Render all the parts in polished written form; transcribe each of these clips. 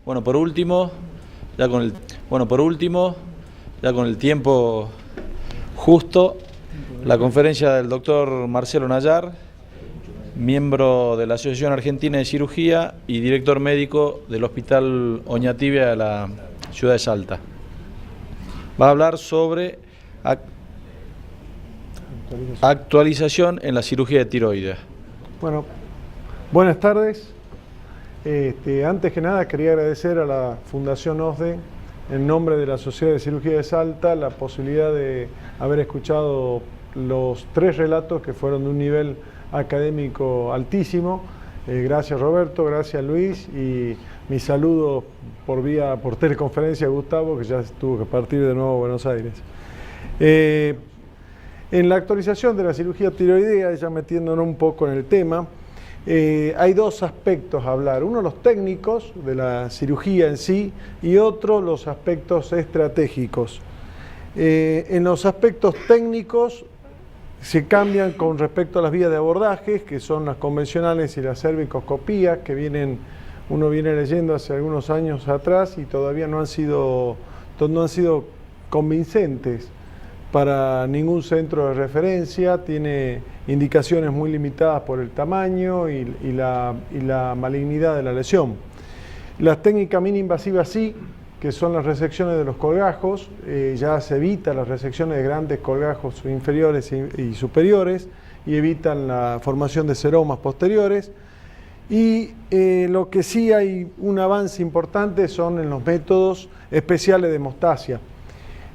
Bueno, por último, ya con el tiempo justo, la conferencia del doctor Marcelo Nayar, miembro de la Asociación Argentina de Cirugía y director médico del Hospital Oñatibia de la ciudad de Salta. Va a hablar sobre actualización en la cirugía de tiroides. Bueno, buenas tardes. Antes que nada quería agradecer a la Fundación OSDE, en nombre de la Sociedad de Cirugía de Salta, la posibilidad de haber escuchado los 3 relatos que fueron de un nivel académico altísimo. Gracias Roberto, gracias Luis, y mi saludo por teleconferencia a Gustavo, que ya tuvo que partir de nuevo a Buenos Aires. En la actualización de la cirugía tiroidea, ya metiéndonos un poco en el tema, hay 2 aspectos a hablar. Uno, los técnicos de la cirugía en sí, y otro, los aspectos estratégicos. En los aspectos técnicos se cambian con respecto a las vías de abordaje, que son las convencionales y la cervicoscopía, que uno viene leyendo hace algunos años atrás y todavía no han sido convincentes para ningún centro de referencia. Tiene indicaciones muy limitadas por el tamaño y la malignidad de la lesión. Las técnicas mini-invasivas sí, que son las resecciones de los colgajos. Ya se evita las resecciones de grandes colgajos inferiores y superiores, y evitan la formación de seromas posteriores. Y lo que sí hay un avance importante son en los métodos especiales de hemostasia.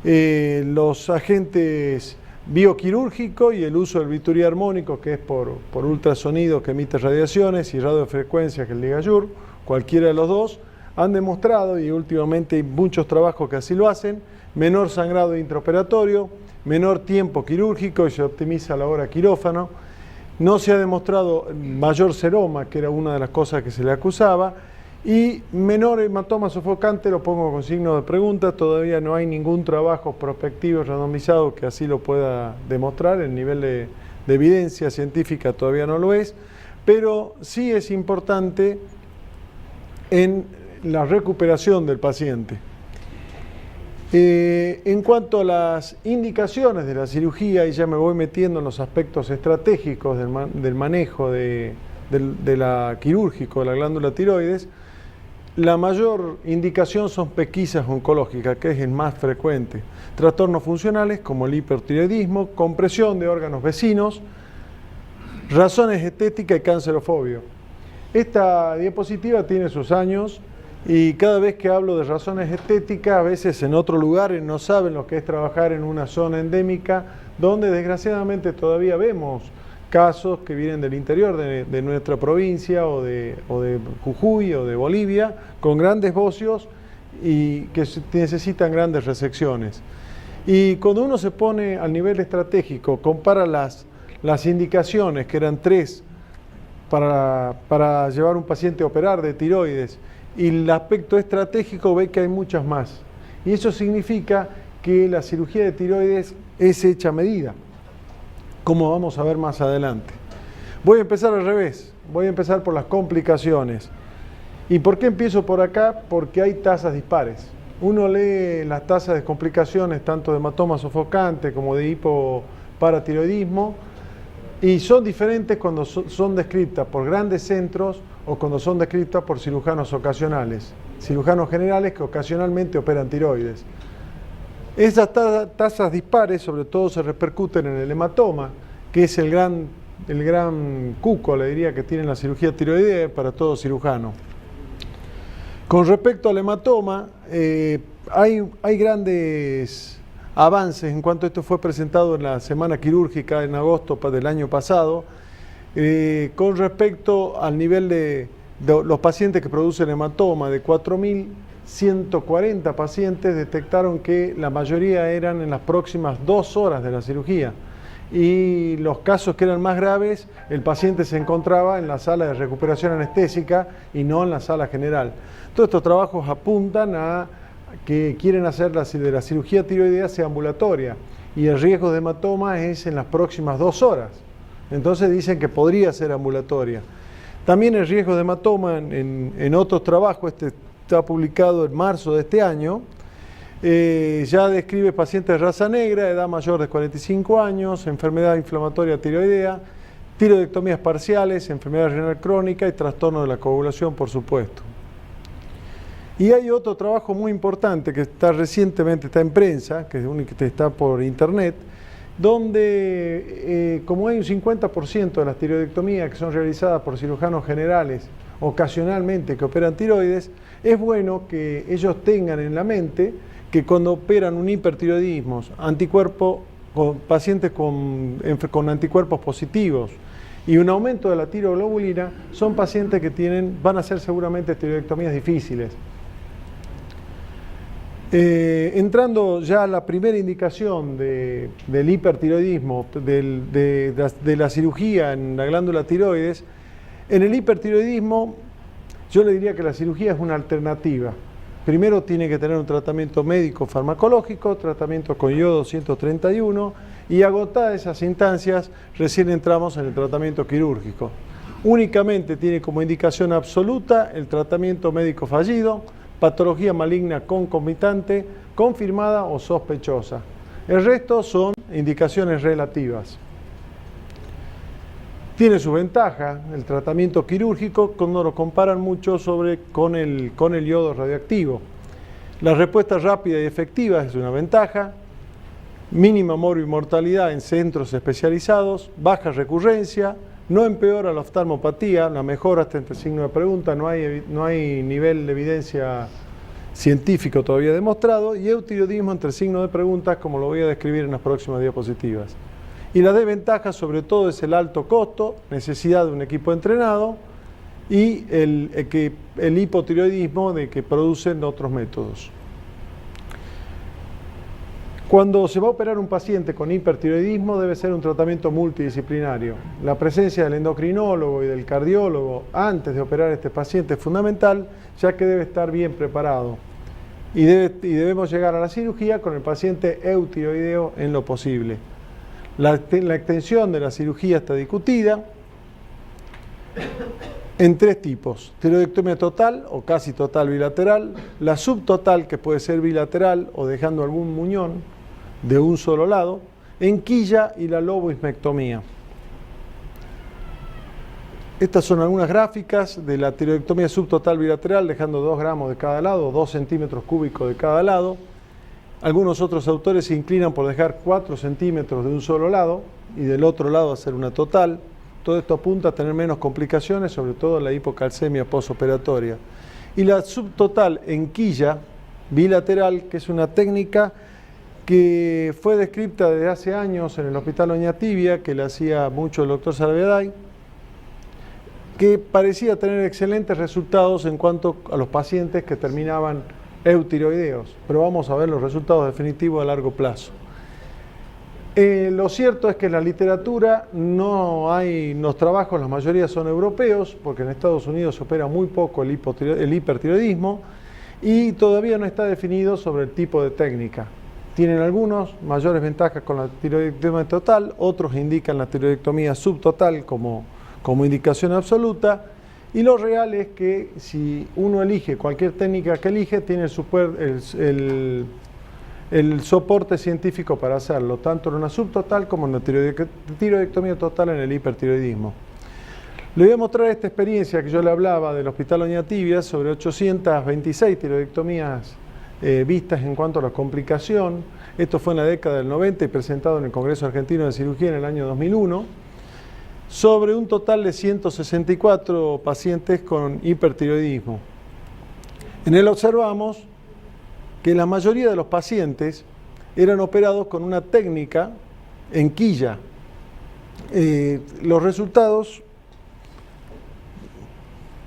Los agentes bioquirúrgicos y el uso del bisturí armónico, que es por ultrasonido que emite radiaciones, y radiofrecuencia, que es el ligayur, cualquiera de los dos, han demostrado, y últimamente hay muchos trabajos que así lo hacen, menor sangrado intraoperatorio, menor tiempo quirúrgico y se optimiza la hora quirófano. No se ha demostrado mayor seroma, que era una de las cosas que se le acusaba, y menor hematoma sofocante. Lo pongo con signo de pregunta. Todavía no hay ningún trabajo prospectivo randomizado que así lo pueda demostrar. El nivel de evidencia científica todavía no lo es, pero sí es importante en la recuperación del paciente. En cuanto a las indicaciones de la cirugía, y ya me voy metiendo en los aspectos estratégicos del manejo quirúrgico de la glándula tiroides, la mayor indicación son pesquisas oncológicas, que es el más frecuente. Trastornos funcionales como el hipertiroidismo, compresión de órganos vecinos, razones estéticas y cancerofobia. Esta diapositiva tiene sus años, y cada vez que hablo de razones estéticas, a veces en otros lugares no saben lo que es trabajar en una zona endémica, donde desgraciadamente todavía vemos casos que vienen del interior de nuestra provincia, o de Jujuy o de Bolivia, con grandes bocios y que necesitan grandes resecciones. Y cuando uno se pone al nivel estratégico, compara las indicaciones, que eran 3 para llevar un paciente a operar de tiroides, y el aspecto estratégico, ve que hay muchas más. Y eso significa que la cirugía de tiroides es hecha a medida, como vamos a ver más adelante. Voy a empezar al revés, voy a empezar por las complicaciones. ¿Y por qué empiezo por acá? Porque hay tasas dispares. Uno lee las tasas de complicaciones, tanto de hematoma sofocante como de hipoparatiroidismo, y son diferentes cuando son descritas por grandes centros o cuando son descritas por cirujanos ocasionales, cirujanos generales que ocasionalmente operan tiroides. Esas tasas dispares sobre todo se repercuten en el hematoma, que es el gran cuco, le diría, que tiene la cirugía tiroidea para todo cirujano. Con respecto al hematoma, hay grandes avances en cuanto esto fue presentado en la semana quirúrgica en agosto del año pasado, con respecto al nivel de los pacientes que producen hematoma. De 4.140 pacientes detectaron que la mayoría eran en las próximas 2 horas de la cirugía, y los casos que eran más graves, el paciente se encontraba en la sala de recuperación anestésica y no en la sala general. Todos estos trabajos apuntan a que quieren hacer de la cirugía tiroidea sea ambulatoria, y el riesgo de hematoma es en las próximas 2 horas. Entonces dicen que podría ser ambulatoria. También el riesgo de hematoma en otros trabajos, está publicado en marzo de este año. Ya describe pacientes de raza negra, edad mayor de 45 años, enfermedad inflamatoria tiroidea, tiroidectomías parciales, enfermedad renal crónica y trastorno de la coagulación, por supuesto. Y hay otro trabajo muy importante que recientemente está en prensa, que está por internet, donde como hay un 50% de las tiroidectomías que son realizadas por cirujanos generales, ocasionalmente que operan tiroides, es bueno que ellos tengan en la mente que cuando operan un hipertiroidismo, pacientes con anticuerpos positivos y un aumento de la tiroglobulina, son pacientes que van a ser seguramente tiroidectomías difíciles. Entrando ya a la primera indicación del hipertiroidismo, de la cirugía en la glándula tiroides, en el hipertiroidismo yo le diría que la cirugía es una alternativa. Primero tiene que tener un tratamiento médico farmacológico, tratamiento con yodo 231 y agotadas esas instancias recién entramos en el tratamiento quirúrgico. Únicamente tiene como indicación absoluta el tratamiento médico fallido, patología maligna concomitante, confirmada o sospechosa. El resto son indicaciones relativas. Tiene su ventaja el tratamiento quirúrgico cuando lo comparan mucho con el yodo radioactivo. La respuesta rápida y efectiva es una ventaja, mínima mortalidad en centros especializados, baja recurrencia, no empeora la oftalmopatía, la mejora hasta entre signo de pregunta, no hay nivel de evidencia científico todavía demostrado, y eutiroidismo entre signos de preguntas, como lo voy a describir en las próximas diapositivas. Y la desventaja sobre todo es el alto costo, necesidad de un equipo entrenado y el hipotiroidismo que producen otros métodos. Cuando se va a operar un paciente con hipertiroidismo debe ser un tratamiento multidisciplinario. La presencia del endocrinólogo y del cardiólogo antes de operar a este paciente es fundamental, ya que debe estar bien preparado. Y debemos llegar a la cirugía con el paciente eutiroideo en lo posible. La extensión de la cirugía está discutida en tres tipos: tiroidectomía total o casi total bilateral, la subtotal, que puede ser bilateral o dejando algún muñón de un solo lado, en quilla, y la loboismectomía. Estas son algunas gráficas de la tiroidectomía subtotal bilateral, dejando 2 gramos de cada lado, 2 centímetros cúbicos de cada lado. Algunos otros autores se inclinan por dejar 4 centímetros de un solo lado y del otro lado hacer una total. Todo esto apunta a tener menos complicaciones, sobre todo la hipocalcemia posoperatoria. Y la subtotal en quilla bilateral, que es una técnica que fue descrita desde hace años en el Hospital Oñatibia, que le hacía mucho el doctor Sarabia, que parecía tener excelentes resultados en cuanto a los pacientes que terminaban eutiroideos, pero vamos a ver los resultados definitivos a largo plazo. Lo cierto es que en la literatura no hay, los trabajos, la mayoría son europeos, porque en Estados Unidos se opera muy poco el hipertiroidismo y todavía no está definido sobre el tipo de técnica. Tienen algunos mayores ventajas con la tiroidectomía total, otros indican la tiroidectomía subtotal como indicación absoluta. Y lo real es que si uno elige cualquier técnica que elige, tiene el soporte científico para hacerlo, tanto en una subtotal como en la tiroidectomía total en el hipertiroidismo. Le voy a mostrar esta experiencia que yo le hablaba del Hospital Oñatibia sobre 826 tiroidectomías vistas en cuanto a la complicación. Esto fue en la década del 90 y presentado en el Congreso Argentino de Cirugía en el año 2001. Sobre un total de 164 pacientes con hipertiroidismo. En él observamos que la mayoría de los pacientes eran operados con una técnica en quilla. Los resultados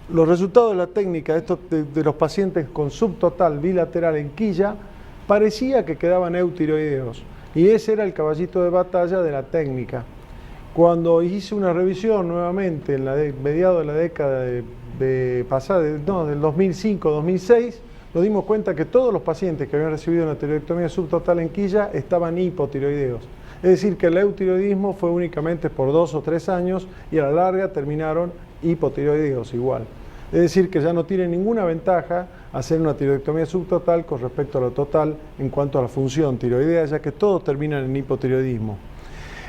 de la técnica de los pacientes con subtotal bilateral en quilla parecía que quedaban eutiroideos, y ese era el caballito de batalla de la técnica. Cuando hice una revisión nuevamente en mediados de la década del 2005-2006, nos dimos cuenta que todos los pacientes que habían recibido una tiroidectomía subtotal en quilla estaban hipotiroideos. Es decir, que el eutiroidismo fue únicamente por 2 o 3 años y a la larga terminaron hipotiroideos igual. Es decir, que ya no tiene ninguna ventaja hacer una tiroidectomía subtotal con respecto a lo total en cuanto a la función tiroidea, ya que todos terminan en hipotiroidismo.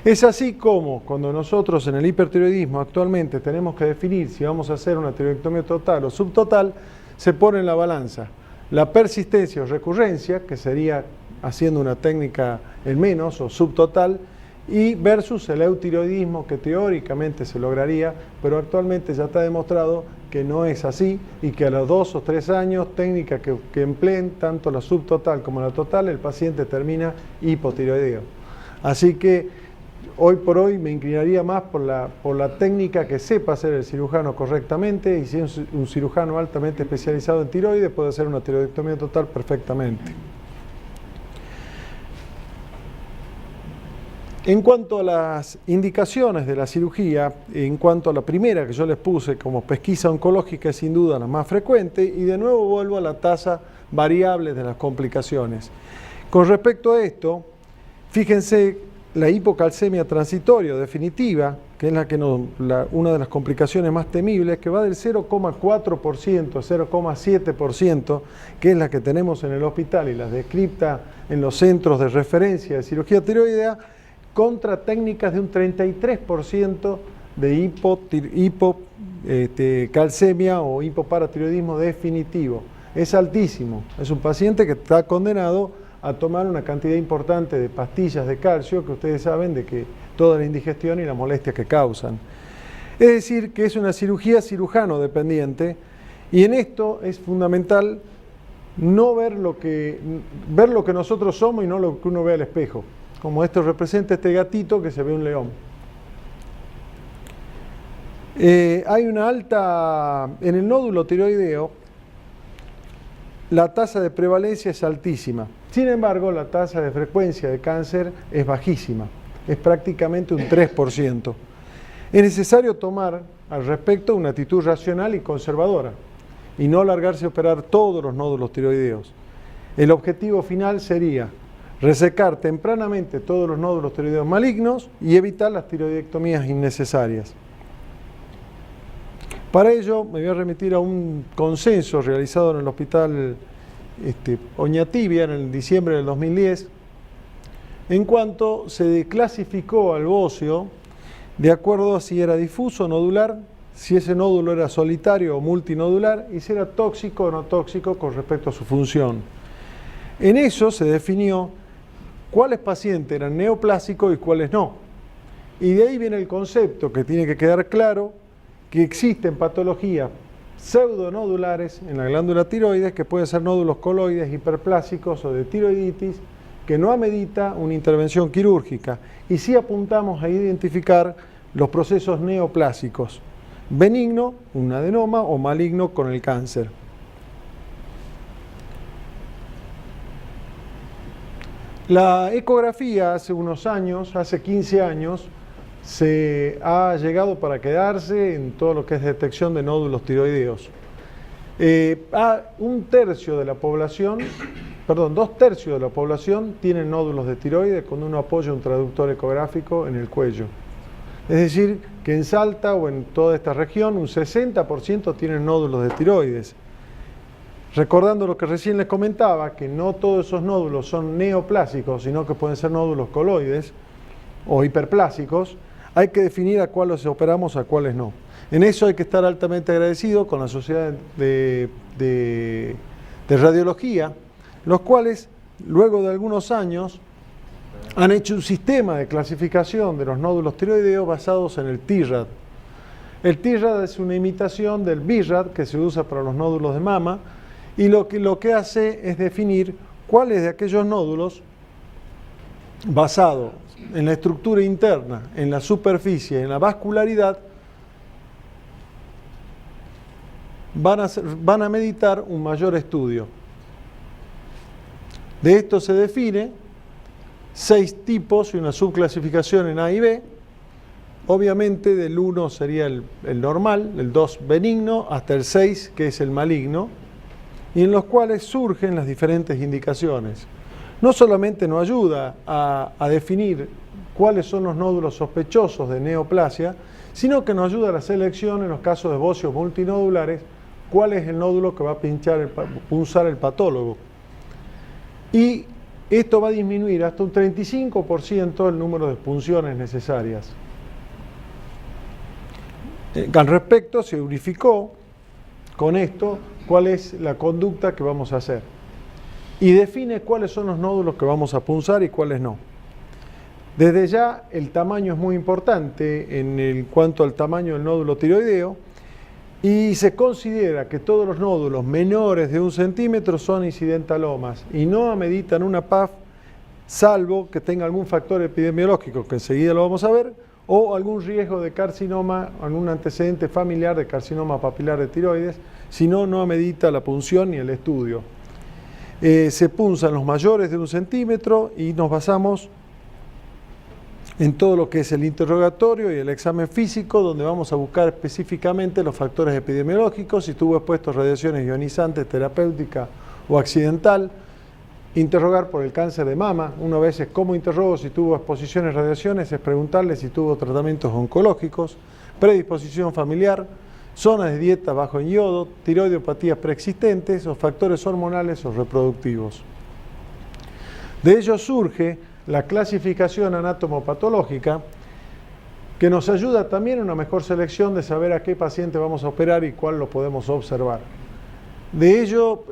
Es así como cuando nosotros en el hipertiroidismo actualmente tenemos que definir si vamos a hacer una tiroidectomía total o subtotal, se pone en la balanza la persistencia o recurrencia, que sería haciendo una técnica en menos o subtotal, y versus el eutiroidismo, que teóricamente se lograría, pero actualmente ya está demostrado que no es así y que a los 2 o 3 años, técnica que empleen tanto la subtotal como la total, el paciente termina hipotiroideo. Así que hoy por hoy me inclinaría más por la técnica que sepa hacer el cirujano correctamente, y si es un cirujano altamente especializado en tiroides, puede hacer una tiroidectomía total perfectamente. En cuanto a las indicaciones de la cirugía, en cuanto a la primera que yo les puse como pesquisa oncológica, es sin duda la más frecuente, y de nuevo vuelvo a la tasa variable de las complicaciones. Con respecto a esto, fíjense, la hipocalcemia transitoria o definitiva, que es una de las complicaciones más temibles, que va del 0,4% a 0,7%, que es la que tenemos en el hospital y las descripta en los centros de referencia de cirugía tiroidea, contra técnicas de un 33% de hipocalcemia o hipoparatiroidismo definitivo. Es altísimo, es un paciente que está condenado a tomar una cantidad importante de pastillas de calcio, que ustedes saben de que toda la indigestión y la molestia que causan. Es decir, que es una cirugía cirujano dependiente, y en esto es fundamental no ver lo que nosotros somos y no lo que uno ve al espejo. Como esto representa este gatito que se ve un león. Hay una alta, en el nódulo tiroideo, la tasa de prevalencia es altísima. Sin embargo, la tasa de frecuencia de cáncer es bajísima, es prácticamente un 3%. Es necesario tomar al respecto una actitud racional y conservadora, y no largarse a operar todos los nódulos tiroideos. El objetivo final sería resecar tempranamente todos los nódulos tiroideos malignos y evitar las tiroidectomías innecesarias. Para ello me voy a remitir a un consenso realizado en el hospital Oñatibia en diciembre del 2010, en cuanto se clasificó al bocio de acuerdo a si era difuso o nodular, si ese nódulo era solitario o multinodular, y si era tóxico o no tóxico con respecto a su función. En eso se definió cuáles pacientes eran neoplásicos y cuáles no. Y de ahí viene el concepto que tiene que quedar claro, que existen patologías pseudonodulares en la glándula tiroides, que pueden ser nódulos coloides hiperplásicos o de tiroiditis, que no amerita una intervención quirúrgica, y sí apuntamos a identificar los procesos neoplásicos, benigno, un adenoma, o maligno con el cáncer. La ecografía hace unos años, hace 15 años, se ha llegado para quedarse en todo lo que es detección de nódulos tiroideos. Un tercio de la población, perdón, 2/3 de la población tienen nódulos de tiroides cuando uno apoya un traductor ecográfico en el cuello. Es decir, que en Salta o en toda esta región un 60% tienen nódulos de tiroides. Recordando lo que recién les comentaba, que no todos esos nódulos son neoplásicos, sino que pueden ser nódulos coloides o hiperplásicos, hay que definir a cuáles operamos, a cuáles no. En eso hay que estar altamente agradecido con la Sociedad de Radiología, los cuales, luego de algunos años, han hecho un sistema de clasificación de los nódulos tiroideos basados en el TIRAD. El TIRAD es una imitación del BIRAD que se usa para los nódulos de mama, y lo que hace es definir cuáles de aquellos nódulos, basados en la estructura interna, en la superficie, en la vascularidad, van a meditar un mayor estudio. De esto se define 6 tipos y una subclasificación en A y B. Obviamente del 1 sería el normal, el 2 benigno, hasta el 6 que es el maligno, y en los cuales surgen las diferentes indicaciones. No solamente nos ayuda a definir cuáles son los nódulos sospechosos de neoplasia, sino que nos ayuda a la selección en los casos de bocios multinodulares cuál es el nódulo que va a punzar el patólogo. Y esto va a disminuir hasta un 35% el número de punciones necesarias. Al respecto, se unificó con esto cuál es la conducta que vamos a hacer y define cuáles son los nódulos que vamos a punzar y cuáles no. Desde ya el tamaño es muy importante en cuanto al tamaño del nódulo tiroideo y se considera que todos los nódulos menores de 1 centímetro son incidentalomas y no ameritan una PAF salvo que tenga algún factor epidemiológico, que enseguida lo vamos a ver, o algún riesgo de carcinoma, algún antecedente familiar de carcinoma papilar de tiroides, si no, no amerita la punción ni el estudio. Se punzan los mayores de 1 centímetro y nos basamos en todo lo que es el interrogatorio y el examen físico, donde vamos a buscar específicamente los factores epidemiológicos, si estuvo expuesto a radiaciones ionizantes, terapéutica o accidental. Interrogar por el cáncer de mama. Uno a veces, ¿cómo interrogo si tuvo exposiciones a radiaciones? Es preguntarle si tuvo tratamientos oncológicos, predisposición familiar, zonas de dieta bajo en yodo, tiroideopatías preexistentes o factores hormonales o reproductivos. De ello surge la clasificación anátomo-patológica, que nos ayuda también a una mejor selección de saber a qué paciente vamos a operar y cuál lo podemos observar. De ello,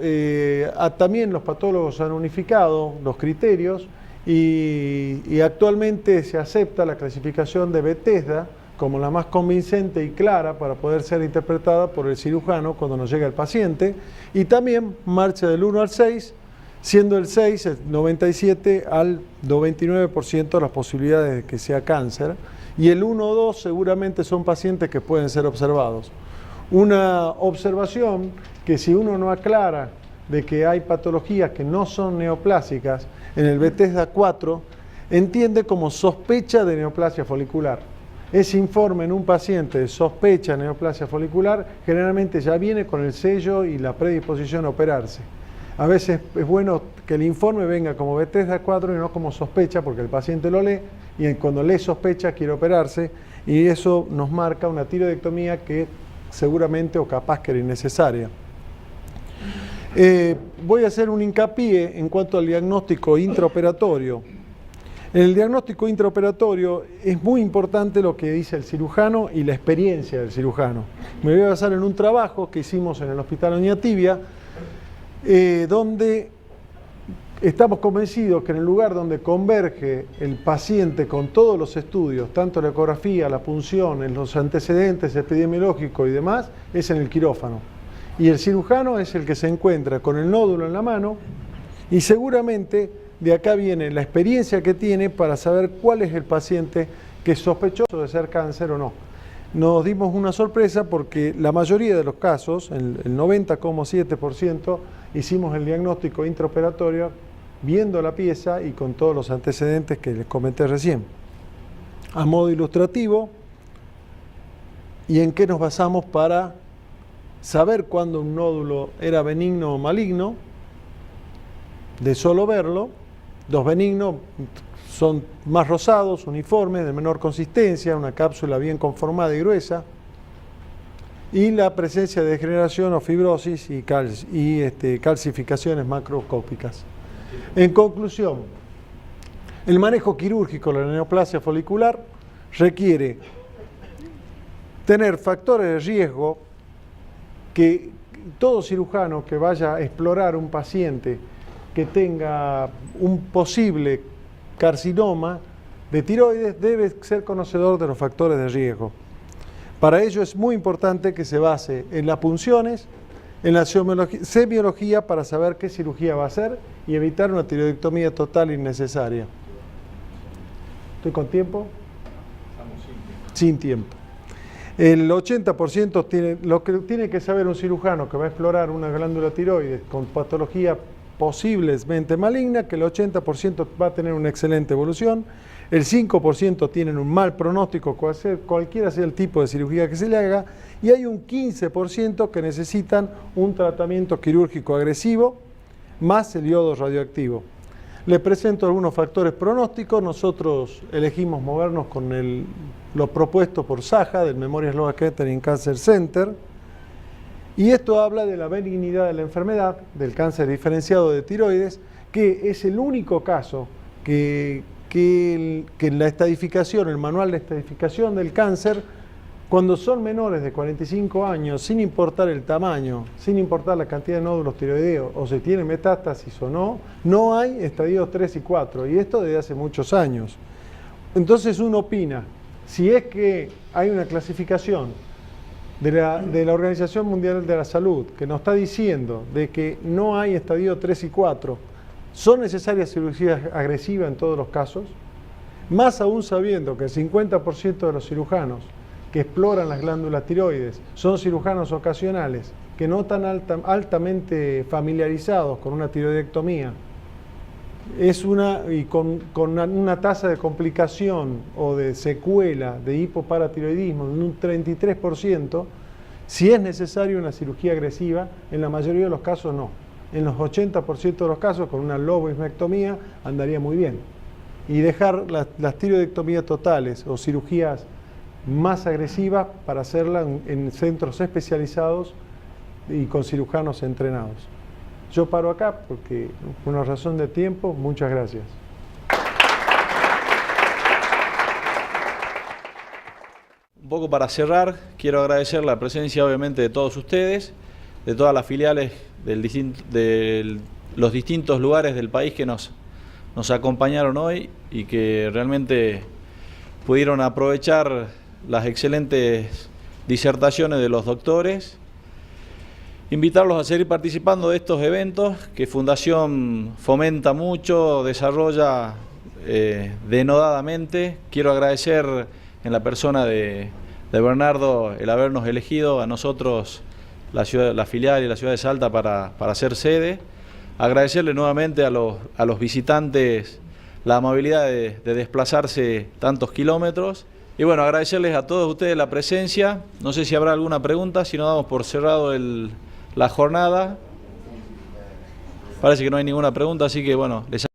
también los patólogos han unificado los criterios y actualmente se acepta la clasificación de Bethesda como la más convincente y clara para poder ser interpretada por el cirujano cuando nos llega el paciente, y también marcha del 1 al 6, siendo el 6 el 97 al 99% de las posibilidades de que sea cáncer, y el 1 o 2 seguramente son pacientes que pueden ser observados. Una observación que si uno no aclara de que hay patologías que no son neoplásicas, en el Bethesda 4 entiende como sospecha de neoplasia folicular. Ese informe en un paciente de sospecha de neoplasia folicular generalmente ya viene con el sello y la predisposición a operarse. A veces es bueno que el informe venga como Bethesda 4 y no como sospecha, porque el paciente lo lee y cuando lee sospecha quiere operarse, y eso nos marca una tiroidectomía que seguramente o capaz que era innecesaria. Voy a hacer un hincapié en cuanto al diagnóstico intraoperatorio. En el diagnóstico intraoperatorio es muy importante lo que dice el cirujano y la experiencia del cirujano. Me voy a basar en un trabajo que hicimos en el Hospital Oñatibia, donde estamos convencidos que en el lugar donde converge el paciente con todos los estudios, tanto la ecografía, la punción, los antecedentes epidemiológicos y demás, es en el quirófano. Y el cirujano es el que se encuentra con el nódulo en la mano y seguramente de acá viene la experiencia que tiene para saber cuál es el paciente que es sospechoso de ser cáncer o no. Nos dimos una sorpresa porque la mayoría de los casos, el 90,7%, hicimos el diagnóstico intraoperatorio viendo la pieza y con todos los antecedentes que les comenté recién. A modo ilustrativo, ¿y en qué nos basamos para saber cuándo un nódulo era benigno o maligno? De solo verlo, los benignos son más rosados, uniformes, de menor consistencia, una cápsula bien conformada y gruesa, y la presencia de degeneración o fibrosis y calcificaciones macroscópicas. En conclusión, el manejo quirúrgico de la neoplasia folicular requiere tener factores de riesgo que todo cirujano que vaya a explorar un paciente que tenga un posible carcinoma de tiroides debe ser conocedor de los factores de riesgo. Para ello es muy importante que se base en las punciones, en la semiología para saber qué cirugía va a hacer y evitar una tiroidectomía total innecesaria. ¿Estoy con tiempo? Estamos sin tiempo. El 80% tiene, lo que tiene que saber un cirujano que va a explorar una glándula tiroides con patología posiblemente maligna, que el 80% va a tener una excelente evolución, el 5% tienen un mal pronóstico, cualquiera sea el tipo de cirugía que se le haga, y hay un 15% que necesitan un tratamiento quirúrgico agresivo, más el yodo radioactivo. Les presento algunos factores pronósticos. Nosotros elegimos movernos con lo propuesto por Saja, del Memorial Sloan Kettering Cancer Center, Y esto habla de la benignidad de la enfermedad, del cáncer diferenciado de tiroides, que es el único caso que en la estadificación, el manual de estadificación del cáncer, cuando son menores de 45 años, sin importar el tamaño, sin importar la cantidad de nódulos tiroideos, o se tiene metástasis o no, no hay estadios 3 y 4, y esto desde hace muchos años. Entonces uno opina, si es que hay una clasificación de la Organización Mundial de la Salud que nos está diciendo de que no hay estadio 3 y 4, ¿son necesarias cirugías agresivas en todos los casos? Más aún sabiendo que el 50% de los cirujanos que exploran las glándulas tiroides son cirujanos ocasionales que no están altamente familiarizados con una tiroidectomía, con una tasa de complicación o de secuela de hipoparatiroidismo de un 33%, si es necesario una cirugía agresiva, en la mayoría de los casos no. En los 80% de los casos, con una loboismectomía andaría muy bien. Y dejar las tiroidectomías totales o cirugías más agresivas para hacerlas en centros especializados y con cirujanos entrenados. Yo paro acá porque, por una razón de tiempo, muchas gracias. Un poco para cerrar, quiero agradecer la presencia obviamente de todos ustedes, de todas las filiales de los distintos lugares del país que nos acompañaron hoy y que realmente pudieron aprovechar las excelentes disertaciones de los doctores. Invitarlos a seguir participando de estos eventos que Fundación fomenta mucho, desarrolla denodadamente. Quiero agradecer en la persona de Bernardo el habernos elegido a nosotros, la filial y la ciudad de Salta para ser sede. Agradecerle nuevamente a los visitantes la amabilidad de desplazarse tantos kilómetros. Y bueno, agradecerles a todos ustedes la presencia. No sé si habrá alguna pregunta, si no damos por cerrado la jornada. Parece que no hay ninguna pregunta, así que bueno, les